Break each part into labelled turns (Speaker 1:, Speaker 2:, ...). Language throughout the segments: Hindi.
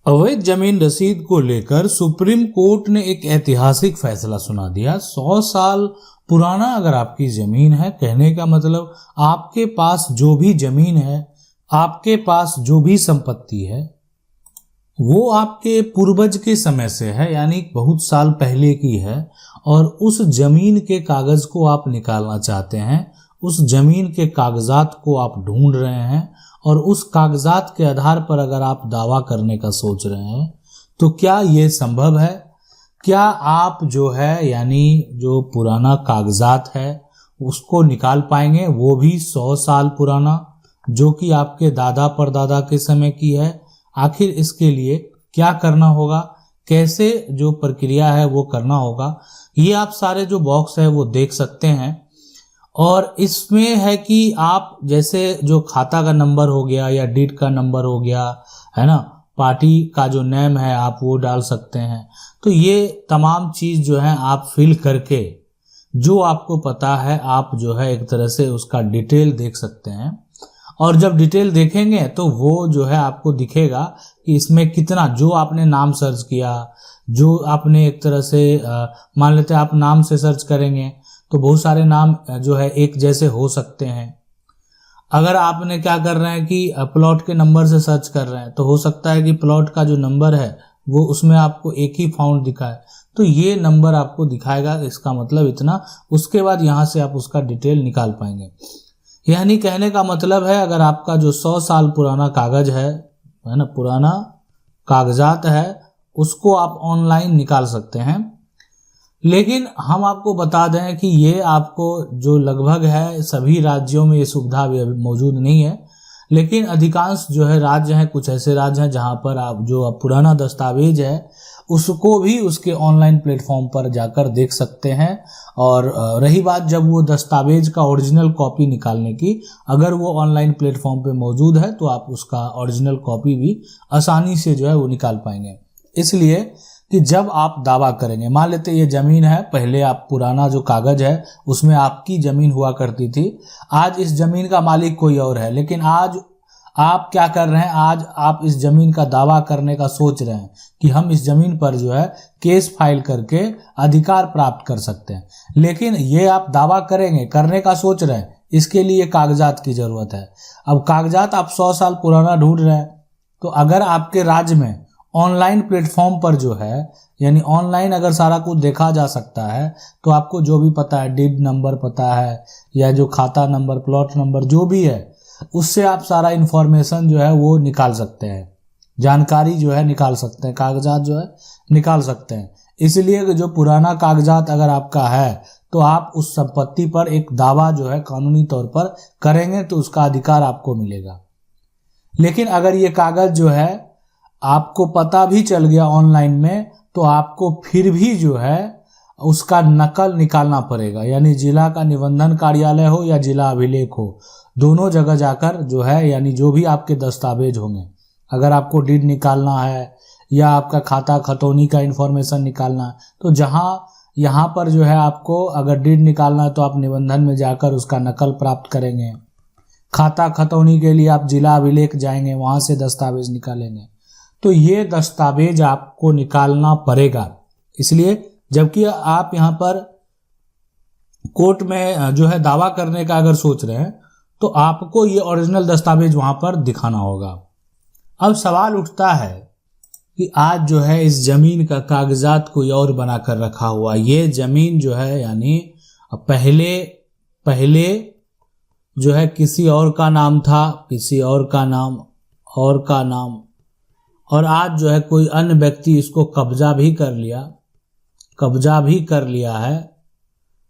Speaker 1: अवैध जमीन रसीद को लेकर सुप्रीम कोर्ट ने एक ऐतिहासिक फैसला सुना दिया। 100 साल पुराना अगर आपकी जमीन है, कहने का मतलब आपके पास जो भी जमीन है, आपके पास जो भी संपत्ति है, वो आपके पूर्वज के समय से है, यानी बहुत साल पहले की है, और उस जमीन के कागज को आप निकालना चाहते हैं, उस जमीन के कागजात को आप ढूंढ रहे हैं, और उस कागजात के आधार पर अगर आप दावा करने का सोच रहे हैं, तो क्या ये संभव है? क्या आप जो है यानी जो पुराना कागजात है उसको निकाल पाएंगे, वो भी 100 साल पुराना, जो कि आपके दादा परदादा के समय की है? आखिर इसके लिए क्या करना होगा, कैसे जो प्रक्रिया है वो करना होगा, ये आप सारे जो बॉक्स है वो देख सकते हैं। और इसमें है कि आप जैसे जो खाता का नंबर हो गया या डीड का नंबर हो गया, है ना, पार्टी का जो नेम है आप वो डाल सकते हैं। तो ये तमाम चीज़ जो है आप फिल करके जो आपको पता है आप जो है एक तरह से उसका डिटेल देख सकते हैं। और जब डिटेल देखेंगे तो वो जो है आपको दिखेगा कि इसमें कितना जो आपने नाम सर्च किया, जो आपने एक तरह से मान लेते हैं आप नाम से सर्च करेंगे तो बहुत सारे नाम जो है एक जैसे हो सकते हैं। अगर आपने क्या कर रहे हैं कि प्लॉट के नंबर से सर्च कर रहे हैं तो हो सकता है कि प्लॉट का जो नंबर है वो उसमें आपको एक ही फाउंड दिखाए, तो ये नंबर आपको दिखाएगा, इसका मतलब इतना। उसके बाद यहाँ से आप उसका डिटेल निकाल पाएंगे। यानी कहने का मतलब है अगर आपका जो 100 साल पुराना कागज है ना, पुराना कागजात है, उसको आप ऑनलाइन निकाल सकते हैं। लेकिन हम आपको बता दें कि ये आपको जो लगभग है सभी राज्यों में ये सुविधा भी अभी मौजूद नहीं है, लेकिन अधिकांश जो है राज्य हैं, कुछ ऐसे राज्य हैं जहां पर आप जो पुराना दस्तावेज है उसको भी उसके ऑनलाइन प्लेटफॉर्म पर जाकर देख सकते हैं। और रही बात जब वो दस्तावेज का ओरिजिनल कॉपी निकालने की, अगर वो ऑनलाइन प्लेटफॉर्म पे मौजूद है तो आप उसका ओरिजिनल कॉपी भी आसानी से जो है वो निकाल पाएंगे। इसलिए कि जब आप दावा करेंगे, मान लेते ये ज़मीन है, पहले आप पुराना जो कागज है उसमें आपकी ज़मीन हुआ करती थी, आज इस ज़मीन का मालिक कोई और है, लेकिन आज आप क्या कर रहे हैं, आज आप इस ज़मीन का दावा करने का सोच रहे हैं कि हम इस ज़मीन पर जो है केस फाइल करके अधिकार प्राप्त कर सकते हैं। लेकिन ये आप दावा करेंगे, करने का सोच रहे हैं, इसके लिए कागजात की ज़रूरत है। अब कागजात आप 100 साल पुराना ढूंढ रहे हैं, तो अगर आपके राज्य में ऑनलाइन प्लेटफॉर्म पर जो है यानी ऑनलाइन अगर सारा कुछ देखा जा सकता है, तो आपको जो भी पता है, डीड नंबर पता है या जो खाता नंबर, प्लॉट नंबर जो भी है, उससे आप सारा इन्फॉर्मेशन जो है वो निकाल सकते हैं, जानकारी जो है निकाल सकते हैं, कागजात जो है निकाल सकते हैं। इसलिए जो पुराना कागजात अगर आपका है तो आप उस संपत्ति पर एक दावा जो है कानूनी तौर पर करेंगे तो उसका अधिकार आपको मिलेगा। लेकिन अगर ये कागज जो है आपको पता भी चल गया ऑनलाइन में, तो आपको फिर भी जो है उसका नकल निकालना पड़ेगा, यानी जिला का निबंधन कार्यालय हो या जिला अभिलेख हो, दोनों जगह जाकर जो है यानी जो भी आपके दस्तावेज होंगे, अगर आपको डीड निकालना है या आपका खाता खतौनी का इंफॉर्मेशन निकालना है, तो यहाँ पर जो है आपको अगर डीड निकालना है तो आप निबंधन में जाकर उसका नकल प्राप्त करेंगे। खाता खतौनी के लिए आप जिला अभिलेख जाएंगे, वहाँ से दस्तावेज निकालेंगे। तो ये दस्तावेज आपको निकालना पड़ेगा। इसलिए जबकि आप यहाँ पर कोर्ट में जो है दावा करने का अगर सोच रहे हैं तो आपको ये ओरिजिनल दस्तावेज वहाँ पर दिखाना होगा। अब सवाल उठता है कि आज जो है इस जमीन का कागजात कोई और बनाकर रखा हुआ, ये जमीन जो है यानी पहले जो है किसी और का नाम था, किसी और का नाम और आज जो है कोई अन्य व्यक्ति इसको कब्जा भी कर लिया है,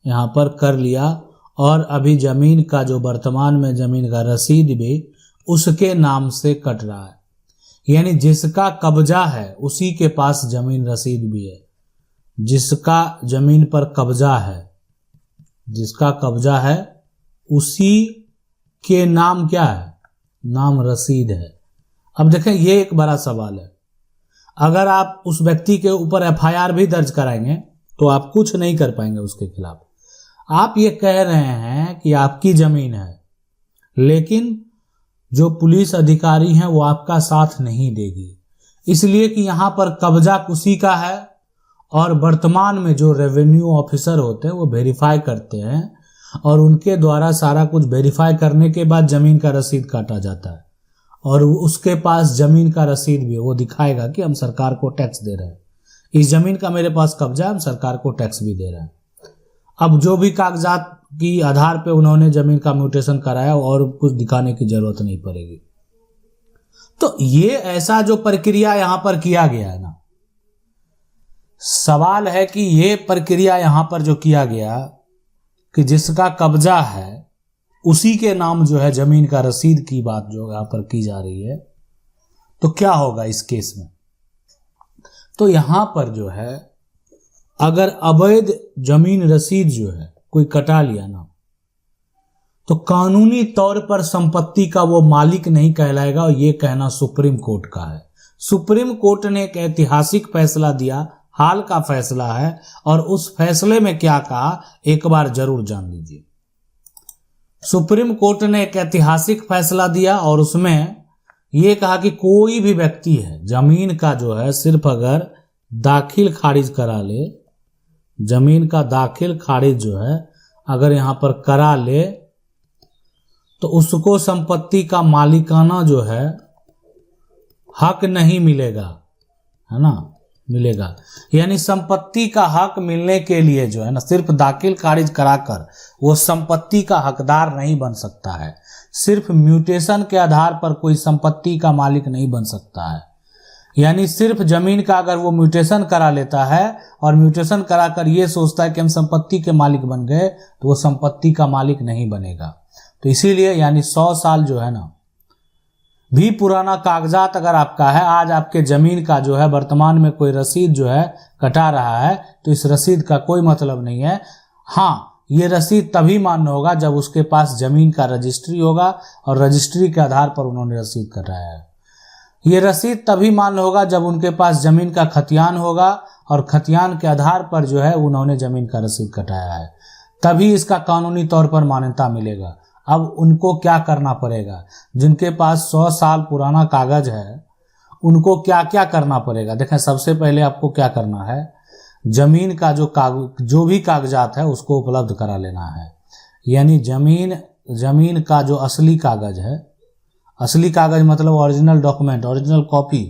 Speaker 1: यहाँ पर कर लिया, और अभी ज़मीन का जो वर्तमान में ज़मीन का रसीद भी उसके नाम से कट रहा है। यानी जिसका कब्जा है उसी के पास ज़मीन रसीद भी है, जिसका ज़मीन पर कब्जा है, जिसका कब्जा है उसी के नाम क्या है, नाम रसीद है। अब देखें ये एक बड़ा सवाल है। अगर आप उस व्यक्ति के ऊपर एफआईआर भी दर्ज कराएंगे तो आप कुछ नहीं कर पाएंगे उसके खिलाफ। आप ये कह रहे हैं कि आपकी जमीन है, लेकिन जो पुलिस अधिकारी हैं वो आपका साथ नहीं देगी। इसलिए कि यहाँ पर कब्जा उसी का है और वर्तमान में जो रेवेन्यू ऑफिसर होते हैं वो वेरीफाई करते हैं और उनके द्वारा सारा कुछ वेरीफाई करने के बाद जमीन का रसीद काटा जाता है और उसके पास जमीन का रसीद भी है। वो दिखाएगा कि हम सरकार को टैक्स दे रहे हैं, इस जमीन का मेरे पास कब्जा है, हम सरकार को टैक्स भी दे रहे हैं। अब जो भी कागजात की आधार पे उन्होंने जमीन का म्यूटेशन कराया और कुछ दिखाने की जरूरत नहीं पड़ेगी। तो ये ऐसा जो प्रक्रिया यहां पर किया गया है ना, सवाल है कि ये प्रक्रिया यहां पर जो किया गया कि जिसका कब्जा है उसी के नाम जो है जमीन का रसीद की बात जो यहां पर की जा रही है, तो क्या होगा इस केस में? तो यहां पर जो है अगर अवैध जमीन रसीद जो है कोई कटा लिया ना, तो कानूनी तौर पर संपत्ति का वो मालिक नहीं कहलाएगा और ये कहना सुप्रीम कोर्ट का है। सुप्रीम कोर्ट ने एक ऐतिहासिक फैसला दिया, हाल का फैसला है, और उस फैसले में क्या कहा एक बार जरूर जान लीजिए। सुप्रीम कोर्ट ने एक ऐतिहासिक फैसला दिया और उसमें यह कहा कि कोई भी व्यक्ति है जमीन का जो है सिर्फ अगर दाखिल खारिज करा ले, जमीन का दाखिल खारिज जो है अगर यहां पर करा ले, तो उसको संपत्ति का मालिकाना जो है हक नहीं मिलेगा, है ना, मिलेगा। यानी संपत्ति का हक मिलने के लिए जो है ना सिर्फ दाखिल खारिज कराकर वो संपत्ति का हकदार नहीं बन सकता है। सिर्फ म्यूटेशन के आधार पर कोई संपत्ति का मालिक नहीं बन सकता है। यानी सिर्फ जमीन का अगर वो म्यूटेशन करा लेता है और म्यूटेशन कराकर ये सोचता है कि हम संपत्ति के मालिक बन गए, तो वो संपत्ति का मालिक नहीं बनेगा। तो इसीलिए यानी 100 साल जो है ना भी पुराना कागजात अगर आपका है, आज आपके जमीन का जो है वर्तमान में कोई रसीद जो है कटा रहा है, तो इस रसीद का कोई मतलब नहीं है। हाँ, ये रसीद तभी मान्य होगा जब उसके पास जमीन का रजिस्ट्री होगा और रजिस्ट्री के आधार पर उन्होंने रसीद कटाया है। ये रसीद तभी मान्य होगा जब उनके पास जमीन का खतियान होगा और खतियान के आधार पर जो है उन्होंने जमीन का रसीद कटाया है, तभी इसका कानूनी तौर पर मान्यता मिलेगा। अब उनको क्या करना पड़ेगा? जिनके पास 100 साल पुराना कागज है उनको क्या क्या करना पड़ेगा? देखें, सबसे पहले आपको क्या करना है, जमीन का जो भी कागजात है उसको उपलब्ध करा लेना है। यानी जमीन का जो असली कागज है, असली कागज मतलब ओरिजिनल डॉक्यूमेंट, ओरिजिनल कॉपी,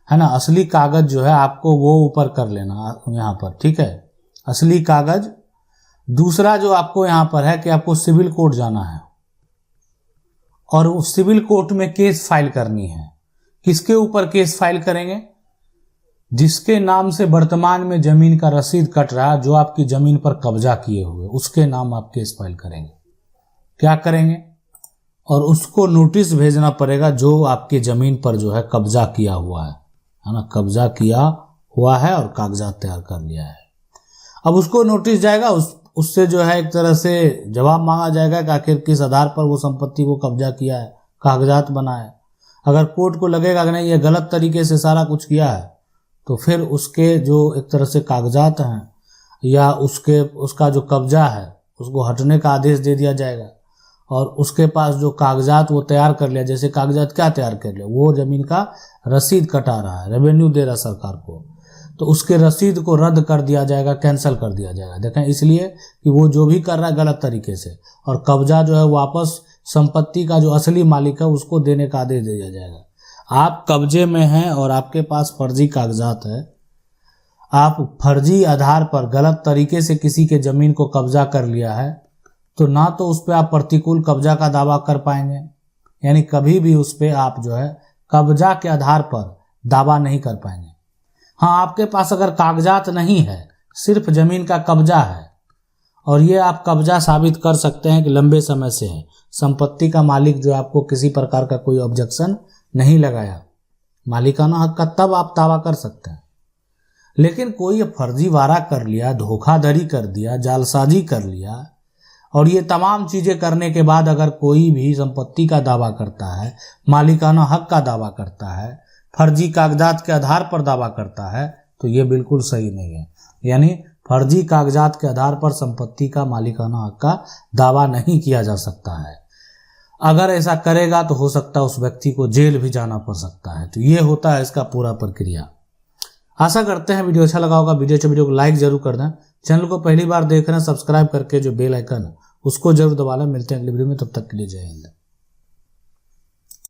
Speaker 1: है ना, असली कागज जो है आपको वो ऊपर कर लेना यहाँ पर, ठीक है, असली कागज। दूसरा जो आपको यहाँ पर है कि आपको सिविल कोर्ट जाना है और उस सिविल कोर्ट में केस फाइल करनी है। किसके ऊपर केस फाइल करेंगे? जिसके नाम से वर्तमान में जमीन का रसीद कट रहा है, जो आपकी जमीन पर कब्जा किए हुए, उसके नाम आप केस फाइल करेंगे। क्या करेंगे? और उसको नोटिस भेजना पड़ेगा जो आपकी जमीन पर जो है कब्जा किया हुआ है ना, कब्जा किया हुआ है और कागजात तैयार कर लिया है। अब उसको नोटिस जाएगा, उससे जो है एक तरह से जवाब मांगा जाएगा कि आखिर किस आधार पर वो संपत्ति को कब्जा किया है, कागजात बना है। अगर कोर्ट को लगेगा कि नहीं ये गलत तरीके से सारा कुछ किया है, तो फिर उसके जो एक तरह से कागजात हैं या उसका जो कब्जा है उसको हटने का आदेश दे दिया जाएगा और उसके पास जो कागजात वो तैयार कर लिया, जैसे कागजात क्या तैयार कर लिया, वो जमीन का रसीद कटा रहा है, रेवेन्यू दे रहा है सरकार को, तो उसके रसीद को रद्द कर दिया जाएगा, कैंसिल कर दिया जाएगा। देखें, इसलिए कि वो जो भी कर रहा है गलत तरीके से, और कब्जा जो है वापस संपत्ति का जो असली मालिक है उसको देने का आदेश दिया जाएगा। आप कब्जे में हैं और आपके पास फर्जी कागजात है, आप फर्जी आधार पर गलत तरीके से किसी के जमीन को कब्जा कर लिया है, तो ना तो उस पर आप प्रतिकूल कब्जा का दावा कर पाएंगे, यानी कभी भी उस पर आप जो है कब्जा के आधार पर दावा नहीं कर पाएंगे। हाँ, आपके पास अगर कागजात नहीं है, सिर्फ जमीन का कब्जा है और ये आप कब्जा साबित कर सकते हैं कि लंबे समय से है, संपत्ति का मालिक जो आपको किसी प्रकार का कोई ऑब्जेक्शन नहीं लगाया, मालिकाना हक का, तब आप दावा कर सकते हैं। लेकिन कोई फर्जीवाड़ा कर लिया, धोखाधड़ी कर दिया, जालसाजी कर लिया और ये तमाम चीजें करने के बाद अगर कोई भी संपत्ति का दावा करता है, मालिकाना हक का दावा करता है, फर्जी कागजात के आधार पर दावा करता है, तो ये बिल्कुल सही नहीं है। यानी फर्जी कागजात के आधार पर संपत्ति का मालिकाना हक का दावा नहीं किया जा सकता है। अगर ऐसा करेगा तो हो सकता है उस व्यक्ति को जेल भी जाना पड़ सकता है। तो ये होता है इसका पूरा प्रक्रिया। आशा करते हैं वीडियो अच्छा लगा होगा। वीडियो को लाइक जरूर कर दें। चैनल को पहली बार देख रहे हैं सब्सक्राइब करके जो बेल आइकन उसको जरूर दबा लें। मिलते हैं अगली वीडियो में, तब तक के लिए जय हिंद।